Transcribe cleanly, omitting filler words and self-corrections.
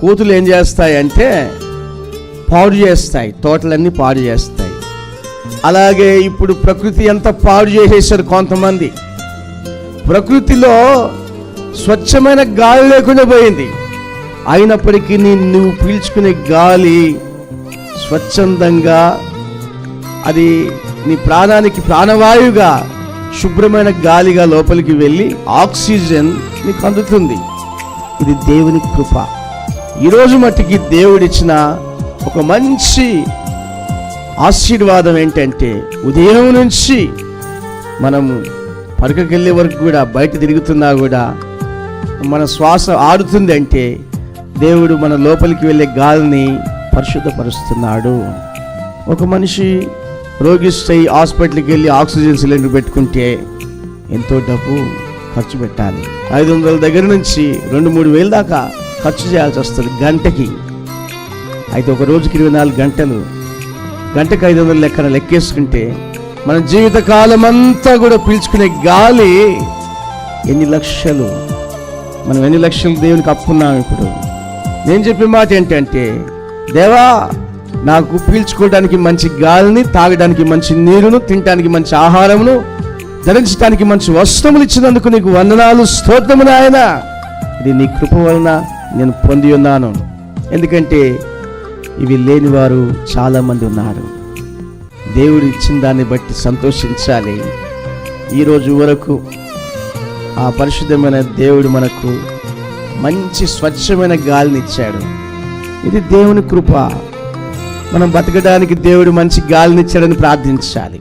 కోతులు ఏం చేస్తాయంటే పాడు చేస్తాయి, తోటలన్నీ పాడు చేస్తాయి. అలాగే ఇప్పుడు ప్రకృతి అంతా పాడు చేసేసారు కొంతమంది. ప్రకృతిలో స్వచ్ఛమైన గాలి లేకుండా పోయింది. అయినప్పటికీ నువ్వు పీల్చుకునే గాలి స్వచ్ఛందంగా, అది నీ ప్రాణానికి ప్రాణవాయువుగా శుభ్రమైన గాలిగా లోపలికి వెళ్ళి ఆక్సిజన్ నీకు అందుతుంది. ఇది దేవుని కృప. ఈరోజు మట్టికి దేవుడిచ్చిన ఒక మంచి ఆశీర్వాదం ఏంటంటే, ఉదయం నుంచి మనము పడకకి వెళ్ళే వరకు కూడా, బయట తిరుగుతున్నా కూడా మన శ్వాస ఆడుతుంది అంటే దేవుడు మన లోపలికి వెళ్ళే గాలిని పరిశుద్ధపరుస్తున్నాడు. ఒక మనిషి రోగిస్తే హాస్పిటల్కి వెళ్ళి ఆక్సిజన్ సిలిండర్ పెట్టుకుంటే ఎంతో డబ్బు ఖర్చు పెట్టాలి. 500 దగ్గర నుంచి 2-3 వేలు దాకా ఖర్చు చేయాల్సి వస్తుంది గంటకి. అయితే ఒక రోజుకి 24 గంటలు, గంటకు 500 లెక్కన లెక్కేసుకుంటే మన జీవితకాలం అంతా కూడా పీల్చుకునే గాలి ఎన్ని లక్షలు, మనం ఎన్ని లక్షలు దేవునికి అప్పున్నాం. ఇప్పుడు నేను చెప్పే మాట ఏంటంటే, దేవా నాకు పీల్చుకోవడానికి మంచి గాలిని, తాగడానికి మంచి నీరును, తినడానికి మంచి ఆహారమును, ధరించడానికి మంచి వస్త్రములు ఇచ్చినందుకు నీకు వందనాలు, స్తోత్రము నాయనా. ఇది నీ కృప వలన నేను పొంది ఉన్నాను. ఎందుకంటే ఇవి లేనివారు చాలామంది ఉన్నారు. దేవుడు ఇచ్చిన దాన్ని బట్టి సంతోషించాలి. ఈరోజు వరకు ఆ పరిశుద్ధమైన దేవుడు మనకు మంచి స్వచ్ఛమైన గాలిని ఇచ్చాడు. ఇది దేవుని కృప. మనం బతకడానికి దేవుడు మంచి గాలిని ఇచ్చాడని ప్రార్థించాలి.